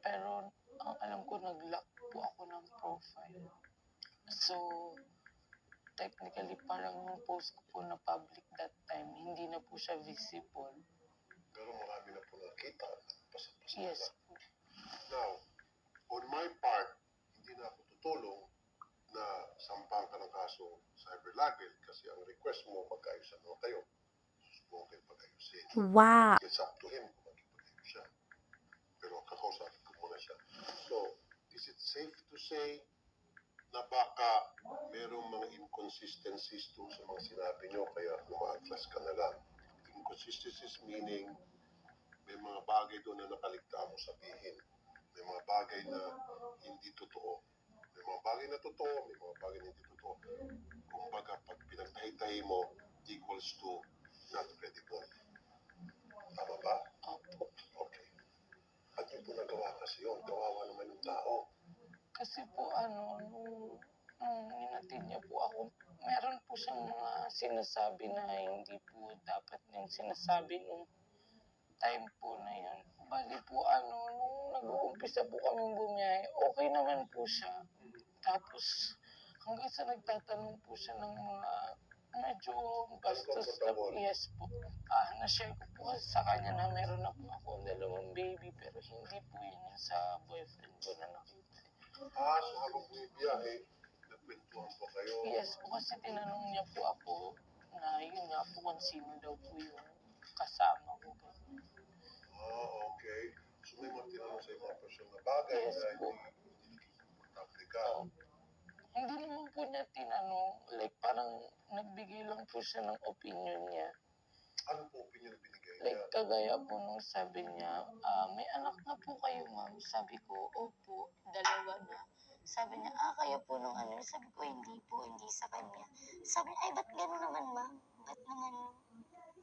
pero ang alam ko nag-lock po ako ng profile. So, technically parang yung post ko po na public that time, hindi na po siya visible. Pero marami na po nakita. Yes po. Now, on my part, hindi na ako tutulong na sampahan ka ng kaso cyber libel kasi ang request mo magkaayusan mo kayo. Susubukan kayo pag-ayusin. Wow. It's up to him kung magkipag-ayos siya. Pero kakausapin ko muna siya. So, is it safe to say na baka merong mga inconsistencies doon sa mga sinabi nyo kaya umaatras ka na lang? Inconsistencies meaning may mga bagay doon na nakaligtaan mo sabihin. May mga bagay na hindi totoo. May mga bagay na totoo, may mga bagay na hindi totoo. Kumbaga, pag pinagtahi-tahi mo, equals to not credible. Tama ba? Opo. Okay. At yung po nagawa kasi yun, kawawa naman yung tao. Kasi po nung hinatid niya po ako, meron po siyang mga sinasabi na hindi po dapat niyang sinasabi nung time po na yan. Bali po nung nag-uumpisa po kaming bumiyahe, okay naman po siya. Tapos hanggang sa nagtatanong po siya ng mga medyo bastos na po. Yes po. Na-share ko po kasi sa kanya na meron na po ako 2 baby pero hindi po yun yung sa boyfriend ko na nakita. So habang bumibiyahe, nagkwentuhan po kayo. Yes po, kasi tinanong niya po ako na yun nga po kung sino daw po yung kasama ko. Okay. So may mga tinanong sa mga personal na bagay Yes na po. hindi komportable ka. Hindi naman po niya tinanong, like parang nagbigay lang po siya ng opinion niya. Ano po opinion na binigay niya? Like kagaya po nung sabi niya, may anak na po kayo ma'am. Sabi ko, opo, 2 na. Sabi niya, kayo po nung ano. Sabi ko, hindi po, hindi sa kanya. Sabi niya, ay ba't gano'n naman ma'am? Ba't naman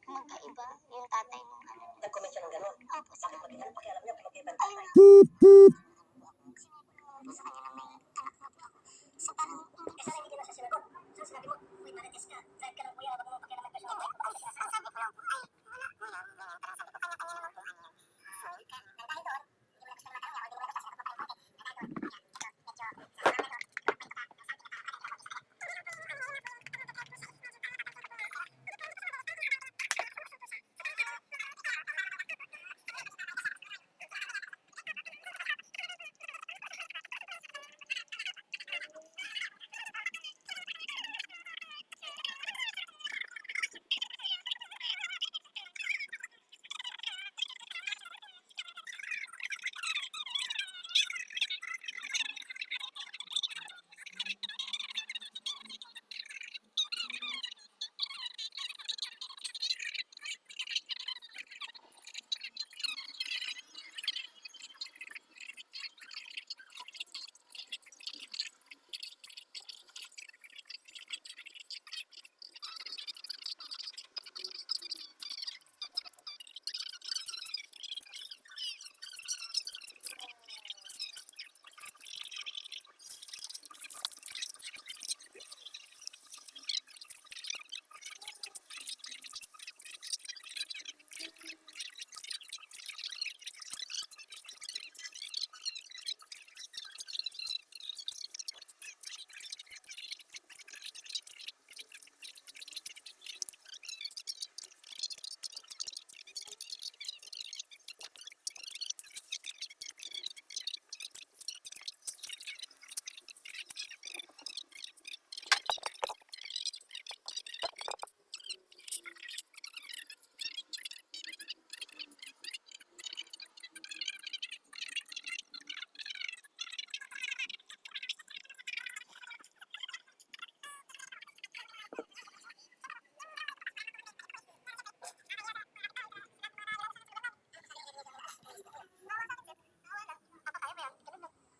magkaiba yung tatay nung ano? Nag-comment siya ng gano'n. Opo, Bakit magkaiba? Pakialam niya kung magkaiba. ayun na. Sinabi ko sa kanya na may anak na po ako. So parang hindi Sana hindi ka na siya sinagot. So sinabi mo, uy, marites ka. Drive ka lang kuya, habang mo pakialaman ka siya. ang sabi ko lang po, ay, wala po yan, ganyan. Parang sabi ko, kanya-kanya naman po ano. So, Dahil doon, hindi mo na gusto naman tanong niya, o hindi mo na gusto sinagot mo pa rin.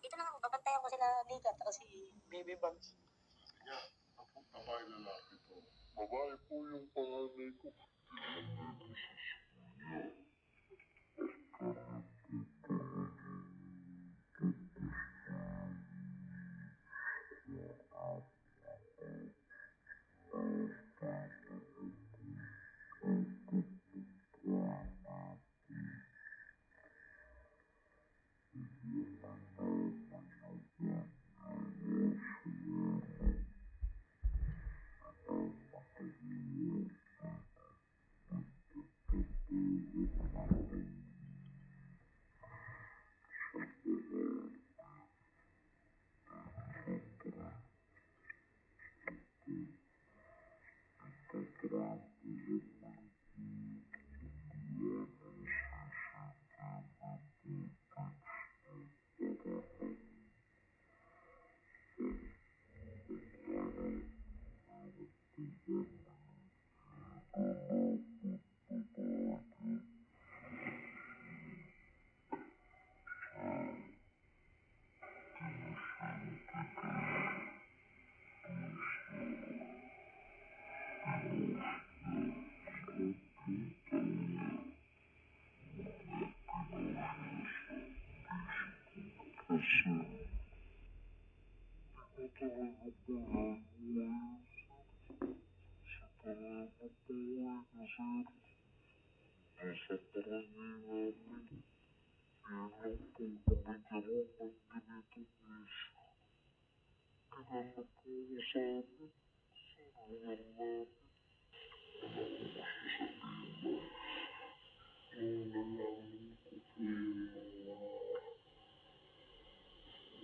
Dito na lang, babantayan ko sila Nika at si Baby Bugs. Kanya, ako babae lalaki to. Babae po yung panganay ko.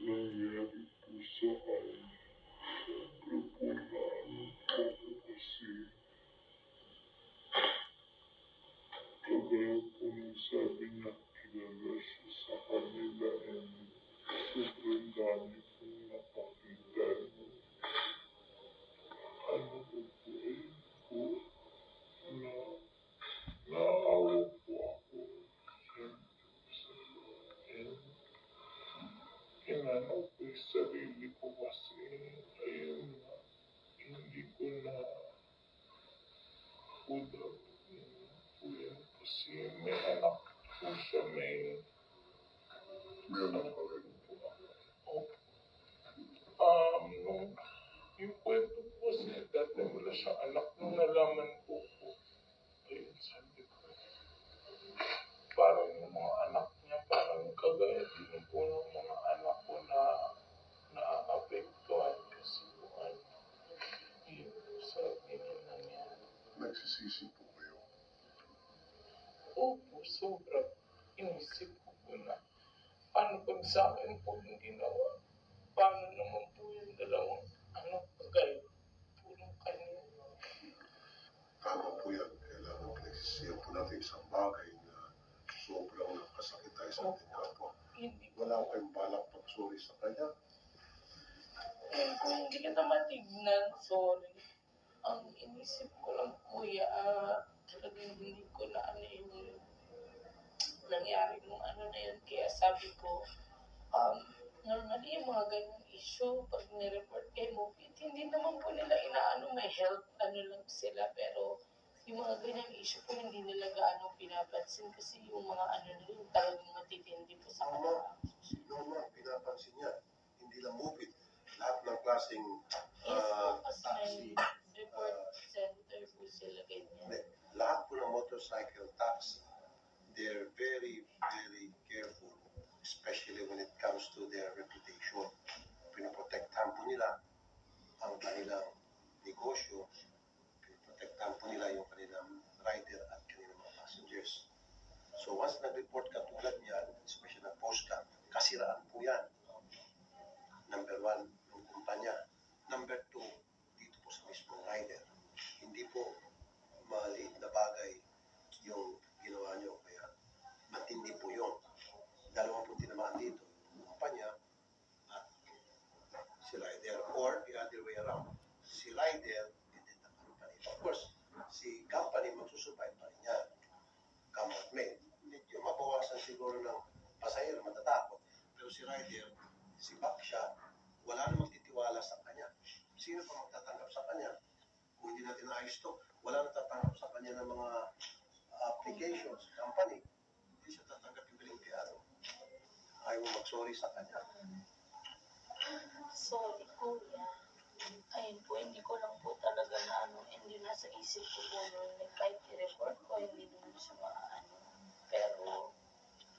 nangyari po sa akin. Siyempre po na ano po kasi kagaya po ng sabi niya, kilala siya sa kanila and sobrang dami pong napakita niyo. Ano po po, ayun po, na naawa po ako. And inano ko yung sarili ko kasi, ayun nga, hindi ko na kuda po yan kasi may anak po siya, may anak po ako. Nung yung kwento po kasi dati wala siyang anak nung nalaman po po. Ayun, sabi ko, parang yung mga anak niya, parang kagaya din po ng mga anak ko na naaapektuhan kasi po yun sa ganyan niya. Nagsisisi po kayo. Opo, sobrang inisip ko po na paano pag sa akin po yung ginawa, paano naman po yung dalawang anak kagaya po ng kanya. Tama po yan. Kailangan pinagsisiyan po natin isang bagay na sobrang nakasakit tayo sa ating kapwa. Hindi Wala ko kayong balak pag-sorry sa kanya. Kung hindi kita matignan, sorry. Ang inisip ko lang, kuya, talagang hindi ko na ano yung nangyari nung ano na yun. Kaya sabi ko, normally yung mga ganyung issue, pag nireport kay Mopit, hindi naman po nila inaano, may health, ano lang sila, pero yung mga ganyang issue po, hindi nila gaano pinapansin kasi yung mga ano nila, yung talagang matitindi po sa kanila. Si Norma, pinapansin niya. Hindi lang Mopit. Lahat ng klaseng Yes po, kasi taxi, may report center po sila ganyan. lahat po ng motorcycle taxi, they're very, very careful, especially when it comes to their reputation. Pinoprotektahan po nila ang kanilang negosyo, pinoprotektahan po nila yung kanilang rider at kanilang mga passengers. So once nag-report ka tulad niyan, especially na post ka, kasiraan po yan. Number one, yung kumpanya. Number two, dito po sa mismong rider. Hindi po maliit na bagay yung ginawa nyo. Kaya matindi po yun. Dalawa po tinamaan dito. Yung kumpanya at si rider. Or the other way around. Si rider and then the company. Of course, si company magsusurvive pa rin yan. Come what may. Medyo mabawasan siguro ng pasahero, matatakot. Pero si rider, si Baksha, wala na magtitiwala sa kanya. Sino pa magtatanggap sa kanya? Kung hindi natin naayos to, wala na tatanggap sa kanya ng mga applications, company. Hindi siya tatanggap yung bilang empleyado. Ayaw mo mag-sorry sa kanya. Sorry, kuya. Ayun po, hindi ko lang po talaga na ano, hindi nasa isip ko po noon. Kahit i-report ko, hindi naman siya maano. Pero,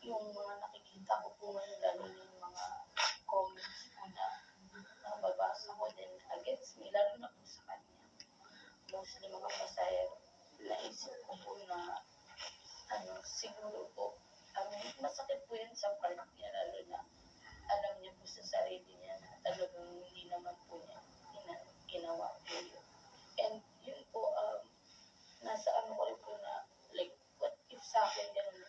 yung mga nakikita ko po ngayon, lalo na yung mga comments po na nababasa ko din against me, lalo na po sa kanya. Mostly mga pasahero. Naisip ko po na, siguro po, masakit po yun sa part niya, lalo na alam niya po sa sarili niya na talagang hindi naman po niya ginawa po yun. And yun po, nasa ano ko rin po na, like, what if sa akin ganun,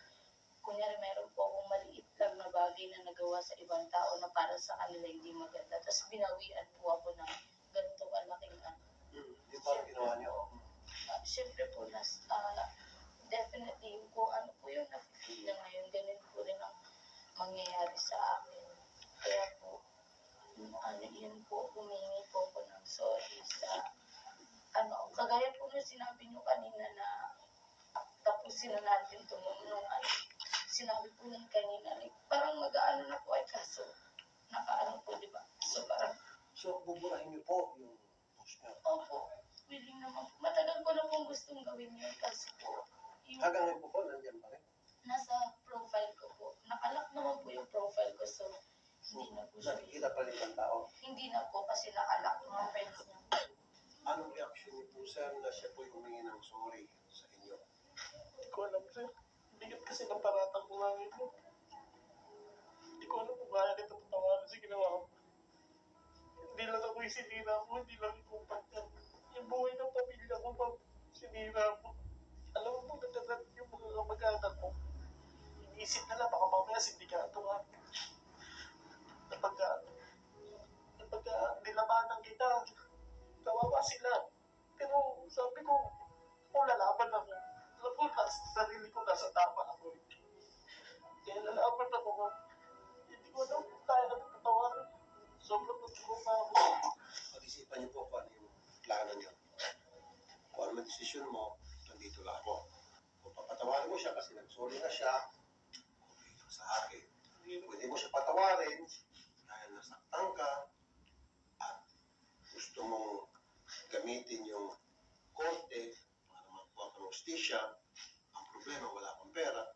kunyari meron po akong maliit lang na bagay na nagawa sa ibang tao na para sa kanila hindi maganda, tapos binawian po ako ng ganito kalaking ano. Yung parang ginawa niyo. Siyempre po, definitely, kung ano po yung nakikita niya ngayon, ganun po rin ang mangyayari sa akin. Kaya po, yun po, humingi po ako ng sorry sa, kagaya po na sinabi niyo kanina na tapusin na natin ito nung sinabi po niya kanina, like, parang mag-aano na po ay kaso, nakaano po, di ba? So, parang, So, buburahin niyo po yung post niyo. Opo, willing naman po. Matagal ko na pong gustong gawin yun kasi po, yung Hanggang ngayon po po, nandiyan pa rin. nasa profile ko po. Nakalak naman po yung profile ko, so hindi na po siya. Nakikita pa rin ng tao. Hindi na po kasi nakalak yung mga friends niya. Anong reaction niyo po, sir, na siya po humingi ng sorry sa inyo? Hindi ko alam, sir. Bigat kasi ng paratang ko ngayon mo. Hindi ko alam kung kaya kita patawarin sa ginawa ko. Hindi lang ako yung sinira ko, hindi lang yung kumpanya. Yung buhay ng pamilya ko pa, sinira mo. Alam mo, nagdadat yung mga kamag-anak mo. Iniisip nila, baka mamaya sindikato ka. Napagka nilabanan kita, kawawa sila. Pero sabi ko, kung lalaban ako, alam ko, sarili ko nasa tama ako. Kaya lalaban ako. Hindi ko alam kung kaya natin patawarin. Sobrang nagtulong ako. Pag-isipan niyo po kung ano yung plano niyo. Kung ano yung desisyon mo, nandito lang ako. Kung papatawarin mo siya kasi nag-sorry na siya, okay lang sa akin. Kung hindi mo siya patawarin, dahil nasaktan ka, at gusto mong gamitin yung korte para makuha ka ng hustisya, ang problema, wala kang pera,